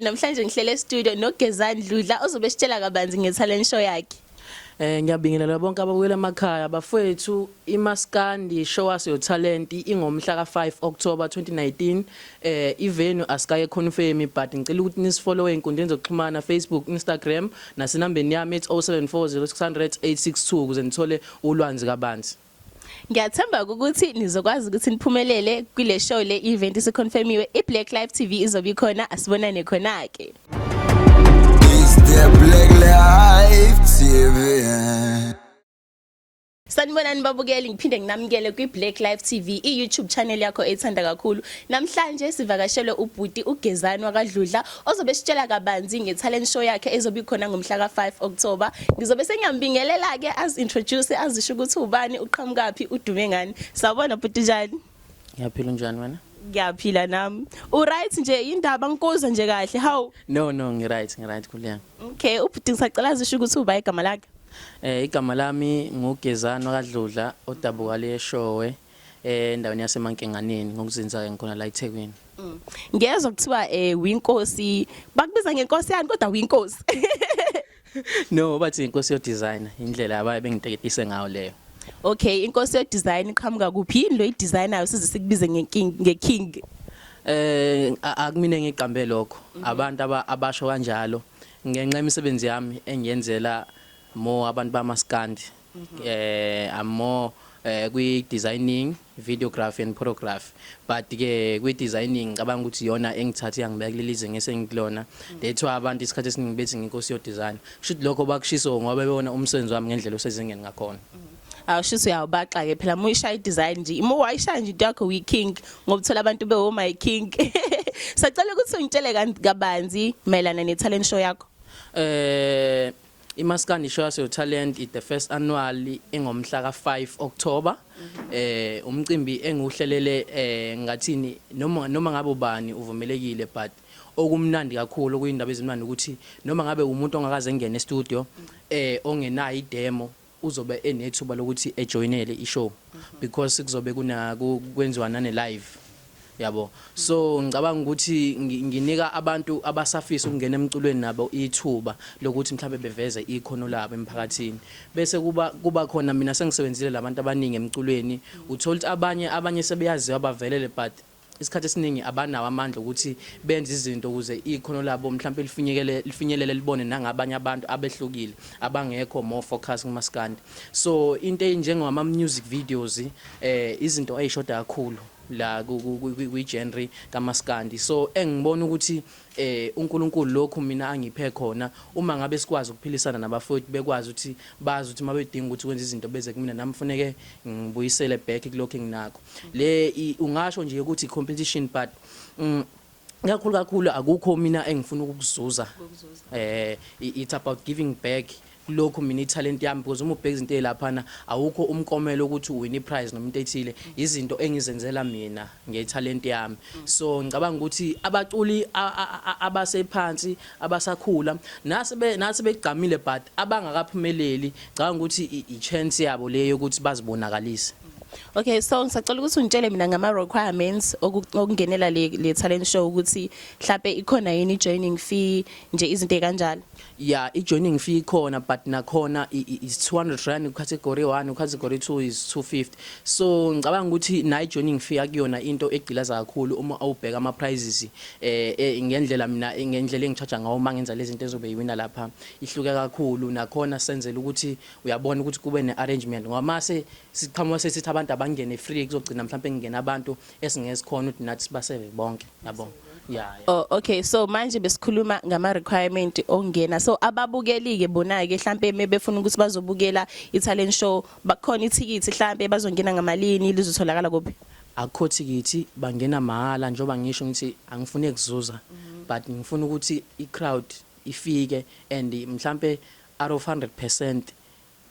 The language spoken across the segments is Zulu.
Namhlanje ngihlele studio no Gezani Dludla ozobe sitshela kabanzi nge-talent show yakhe. Ngiyabingelela bonke ababuyela emakhaya bafowethu iMaskandi show us your talent ingomhla ka5 October 2019 ivenue asikaye confirm but ngicela ukuthi nisifollow einkundleni zokuxhumana Facebook Instagram nasenambeni yami ethi 0740600862 ukuze nithole ulwanzi kabanzi. Ngiyathemba ukuthi nizokwazi ukuthi niphumelele kule show le event isiconfirmiwe iBlack Live TV izobe ikhona asibonane khona ke. Is there Black Live TV? Sanibonani babukeli ngiphinde nginamukele kwiBlack Live TV iYouTube channel yakho ethanda kakhulu. Namhlanje sivakashelwe ubhuti uGezani wakadludla ozobe sitshela kabanzi ngetalent show yakhe ezobe ikhona ngomhla ka5 October. Ngizobe sengiyambingelela ke introduce azisho ukuthi ubani uqhamukapi udume ngani. Sawubona bhuti njani? Ngiyaphila njani wena? Ngiyaphila nami. Uright nje indaba ngikuza nje kahle. How? No ngi-right kuliyanga. Okay, ubhuti ngisacela azisho ukuthi uba igama lakhe. Igama lami nguGezani wakadludla odabuka le show endaweni yasemankenganeni ngokuzinza ngkhona la eThekwini. Ngiyezwa kuthiwa uInkosi bakubiza ngenkosi yani kodwa uInkosi. No bathi Inkosi Yo Desiner indlela abaye bengiteketise ngayo leyo. Okay, Inkosi Yo Design iqhamuka kuphi yini lo idesigner size sikubize ngeking? Akumine ngiqambe lokho abantu abasho kanjalo ngenxa imisebenzi yami engiyenzela more abantu bamaskandi more kwi designing, videography and photography but ke kwi designing ngicabanga ukuthi yona engithathe yangibeka kulelize ngesengikulona lethu abantu isikhathi esiningi bethi nginkosi yo design should lokho bakushiso ngoba bebona umsebenzi wami ngendlela osezingeni ngakhona. Awushiso yabaxa ke phela muyishaya design nje imo wayishaya nje yakho king ngoba uthola abantu be my king. Sacela ukuthi ungitshele kabanzi mayelana ne talent show yakho. iMaskandi show us your talent is the first annual engomhla ka5 October. Umcimbi engiuhlelele ngathini noma ngabe ubani uvumelekile but okumnandi kakhulu kuyindaba ezimnandi ukuthi noma ngabe umuntu ongakaze ngene e-studio ongenayo idemo uzobe enethuba lokuthi ejoinele ishow because kuzobe kwenziwa nane live yabo. So ngicabanga ukuthi nginika abantu abasafisa ukungena emculweni nabo ithuba lokuthi mhlawumbe beveze ikhono labo emphakathini bese kuba khona mina sengisebenzile labantu abaningi emculweni uthola ukuthi abanye sebeyazi abavelele but isikhathi esiningi abanawo amandla ukuthi benze izinto ukuze ikhono labo mhlawumbe lifinyelele libone nangabanye abantu abehlukile abangekho more focus kuMaskandi. So into enjengama music videos izinto eyishoda kakhulu la kwi-genre kaMaskandi. So engibona ukuthi uNkulunkulu lokho mina angiphe khona uma ngabe sikwazi ukuphilisana nabafowethu bekwazi ukuthi bazi ukuthi mabedinga ukuthi kwenza izinto beze kumina nami kufanele ngibuyisele back kulokho enginakho le ungasho nje ukuthi competition but kakhulu akukho mina engifuna ukukuzuza it's about giving back lokho mina italent yami because uma ubheka izinto ezilaphana awukho umkomelo ukuthi uwin iprize noma into ethile izinto engizenzela mina ngetalent yami. So ngicabanga ukuthi abaculi abasephansi abasakhula nase begqamile but abangakaphumeleli ngicabanga ukuthi ichance yabo leyo ukuthi bazibonakalise. Okay, so ngisacela ukuthi ungitshele mina ngama requirements okungenela le talent show ukuthi mhlawumbe ikhona yini joining fee nje izinto ekanjalo. Yeah, i-joining fee ikhona but nakhona is 200 rand category 1 category 2 is 250. So ngicabanga ukuthi na i-joining fee akuyona into egqilaza kakhulu uma awubheka ama prizes ngendlela engicharge ngawo mangenza lezi zinto ezobe yiwina lapha ihluke kakhulu nakhona senzele ukuthi uyabona ukuthi kube ne-arrangement ngoba mase siqhamuka sesithi abantu abangene free kuzogcina mhlawumbe ngene abantu esingesikhona ukuthi nathi sibaseve bonke yabo. Yeah. Oh, okay, so manje besikhuluma ngama requirement ongena so ababukeli ke bona ke mhlambe mebefuna ukuthi bazobukela italent show bakhona ithikithi mhlambe bazongena ngamalini lizotholakala kuphi? Akho thikithi bangena mahala njoba ngisho ngithi angifune ukuzuza but ngifuna ukuthi i-crowd ifike and mhlambe out of 100%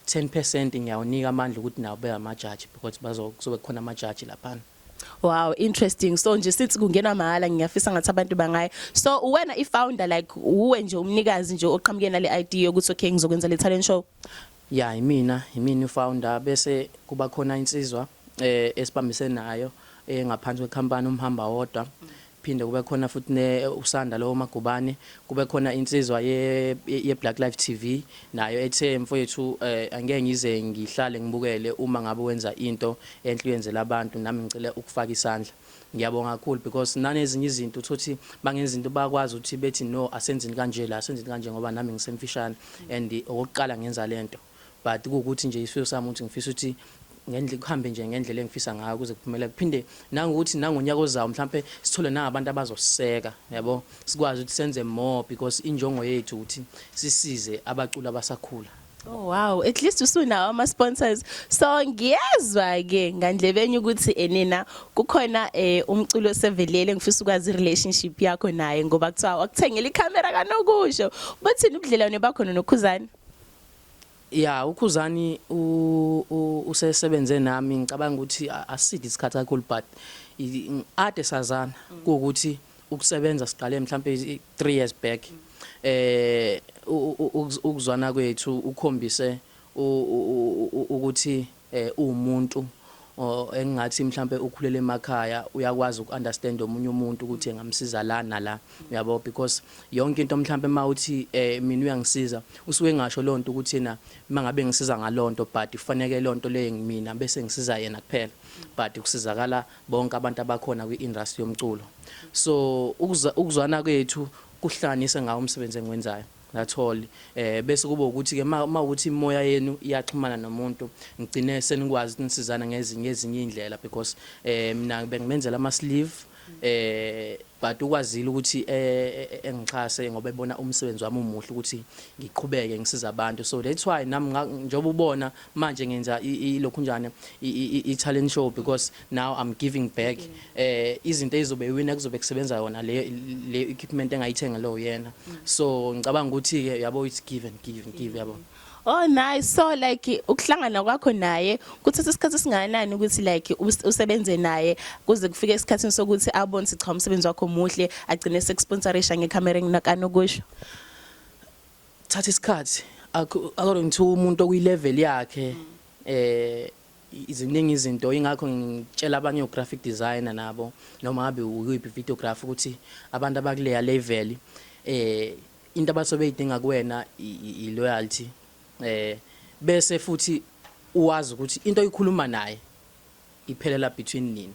10% ngiyawunika amandla ukuthi nawo beka ama judge because bazobe khona ama judge lapha. Wow, interesting. So nje sithi kungena mahala ngiyafisa ngathi abantu bangayi. So wena i-founder like uwe nje umnikazi nje oqhamukena le idea ukuthi okay ngizokwenza le talent show? Yeah, imina u-founder bese kuba khona insizwa esibambise nayo ngaphansi kwekhampani umhamba wodwa kuphinde kube khona futhi usanda lo magubane kube khona insizwa ye Black Life TV nayo ethe mfowethu angeke ngize ngihlale ngibukele uma ngabe wenza into enhle uyenzela abantu nami ngicela ukufaka isandla. Ngiyabonga kakhulu because nanezinye izinto uthothi bangenza into bakwazi ukuthi bethi no asenzini kanje la asenzini kanje ngoba nami ngisemfishane and okokuqala ngenza lento but kuukuthi nje isifiso sami ukuthi ngifisa ukuthi ngendlela kuhambe nje ngendlela engifisa ngayo kuze kuphumele kuphinde nangokuthi nangonyaka ozayo mhlambe sithole nabantu abazosiseka yabo sikwazi ukuthi senze more because injongo yethu ukuthi sisize abaculi abasakhula. Oh wow, at least usunawo ama sponsors. So ngiyezwa ke ngandlebeni ukuthi enina kukhona umculo osevelele ngifisa ukwazi relationship yakho naye ngoba kuthiwa wakuthengela ikamera kanokusho. Bathini ubudlelwane bakho noKhuzani? Yeah, uKhuzani usesebenze nami ngicabanga ukuthi asidi isikhathi kakhulu but ade sazana ukuthi ukusebenza siqale mhlambe 3 years back. Ukuzwana kwethu ukhombise ukuthi umuntu engathi mhlambe ukhulele emakhaya uyakwazi ukunderstand omunye umuntu ukuthi engamsiza la nala yabo because yonke into mhlambe mawuthi mina uyangisiza usuke ngasho lonto ukuthi yena mangabe ngisiza ngalonto but kufanele lonto le ngimina bese ngisiza yena kuphela but ukusizakala bonke abantu abakhona kwi-industry yomculo. So ukuzwana kwethu kuhlanganise ngawo umsebenzi engwenzayo that's all. Bese kuba ukuthi ke mawuthi imoya yenu iyaxhumana nomuntu ngigcine senikwazi ukunisizana ngezinye indlela because mina bengimenzela ama sleeve but ukwazile ukuthi engichase ngoba ebona umsebenzi wami umuhle ukuthi ngiqhubeke ngisiza abantu. So that's why nami njengoba ubona manje ngenza lokhu njane i-talent show because now I'm giving back. Izinto ezizobe wina kuzobe kusebenza yona le equipment engayithenga lo yena. So ngicabanga ukuthi ke yabo it's give and give yabo. Oh nice. So like ukuhlangana kwakho naye kuthatha isikhathi singakanani ukuthi like usebenze naye kuze kufike isikhathi sokuthi abone sicha umsebenzi wakho muhle agcine sekusponsorisha ngecamera ngakanokusho? Thatha isikhathi according to umuntu okuyilevel yakhe iziningi izinto ingakho ngitshela abanye graphic designer nabo noma ngabe uyiphi videographer ukuthi abantu abakuleya level into abasobe idinga kuwena i-loyalty bese futhi uwazi ukuthi into oyikhuluma naye iphelela between nini.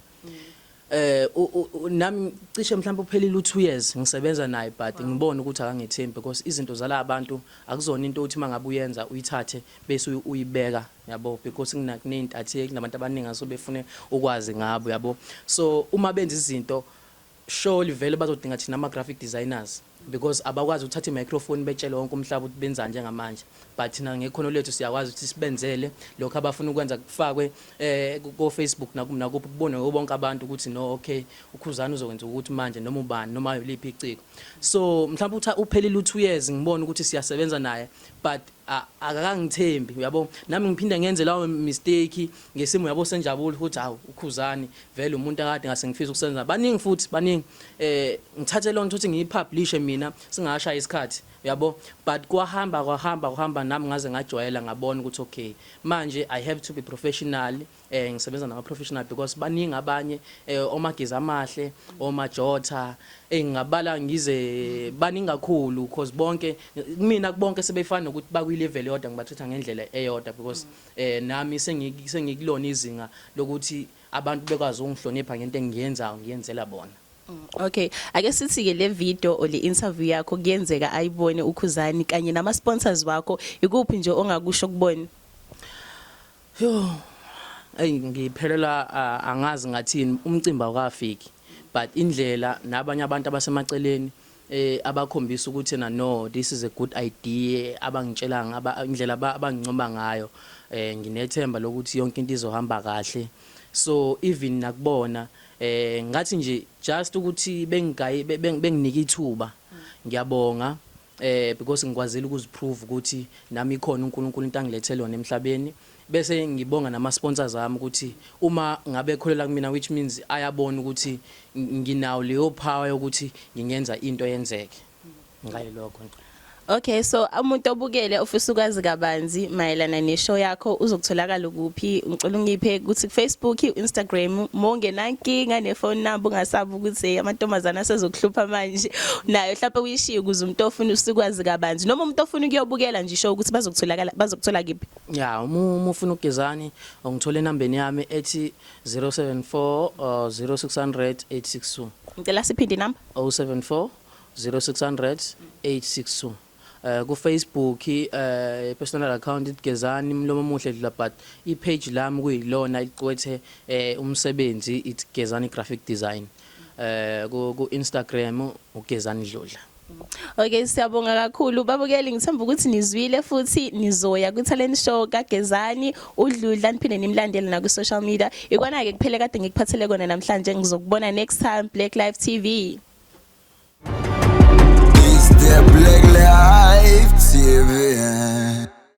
Nami cishe mhlawumbe uphelile u2 years ngisebenza naye but ngibona ukuthi akangethembi because izinto zala abantu akuzona into uthi mangabe uyenza uyithathe bese uyibeka yabo because kunentathe nabantu abaningi asobefune ukwazi ngabo yabo. So uma benza izinto surely vele bazodinga thina ama graphic designers because abakwazi ukuthatha i-microphone betshele wonke umhlaba ukuthi benza njengamanje but thina ngekhono lethu siyakwazi ukuthi sibenzele lokho abafuna ukwenza kufakwe ku Facebook nakuphi kubone bonke abantu ukuthi no okay uKhuzani uzokwenza ukuthi manje noma ubani noma yoliphi iciko. So mhlawumbe uthi uphelile u2 years ngibona ukuthi siyasebenza naye but akakangithembi uyabo nami ngiphinde ngenze lawo mistake ngesimo yabo senjabulo ukuthi hawu uKhuzani vele umuntu akade ngase ngifisa ukusebenza baningi futhi baningi ngithathe lonto ukuthi ngiyipublish mina singashaya isikhathi uyabo but kwahamba nami ngaze ngajwayela ngabona ukuthi okay manje I have to be professional ngisebenza nama professional because baningi abanye omageza amahle omajota engabala ngize baningi kakhulu because bonke mina bonke sebefana ukuthi bakwi level yodwa ngibathatha ngendlela eyodwa because nami sengikulona izinga lokuthi abantu bekwazi ungihlonipha ngento engiyenzayo ngiyenzela bona. Okay, ake sithi ke le video o le interview yakho kuyenzeka ayibone uKhuzani kanye nama sponsors wakho ikuphi nje ongakusho kubona? Yo ngiphelela angazi ngathini umcimbi awukafiki but indlela nabanye abantu abasemaceleni abakhombisa ukuthi na no this is a good idea abangitshela indlela abangincoma ngayo nginethemba lokuthi yonke into izohamba kahle. So even nakubona ngathi nje just ukuthi benginike ithuba ngiyabonga because ngikwazile ukuziprove ukuthi nami ikhona uNkulunkulu into angilethele yona emhlabeni bese ngibonga nama sponsors ami ukuthi uma ngabe ekholela kumina which means ayabona ukuthi nginawo leyo power yokuthi ngingenza into yenzeke ngayo lokho. Okay, so umuntu obukele ofisa ukwazi kabanzi mayelana neshow yakho uzokutholakala kuphi? Ngicela ungiphe ukuthi Facebook, Instagram, mongenankinga nefone number ungasabi ukuthi amantombazana asezokuhlupha manje. Nayo mhlawumbe uyishiye ukuze umuntu ofuna ukwazi kabanzi noma umuntu ofuna ukuyobukela nje ishow ukuthi bazokuthola kiphi? Ya, uma ufuna uGezani ungithola enambeni yami ethi 074 0600 862. Ngicela siphinde number 074 0600 862. Ku Facebook personal account Gezani Mlomo Muhle Dludla, but I page lami kuyilona iqwethe umsebenzi it Gezani graphic design. Ku Instagram uGezani Dludla. Okay, siyabonga kakhulu babukeli, ngithemba ukuthi nizwile futhi nizoya ku talent show kaGezani uDludla niphinde nimlandele na ku social media. Ikona ke kuphele kade ngikuphathele kona namhlanje, ngizokubona next time Black Live TV. It's the Black Life TV.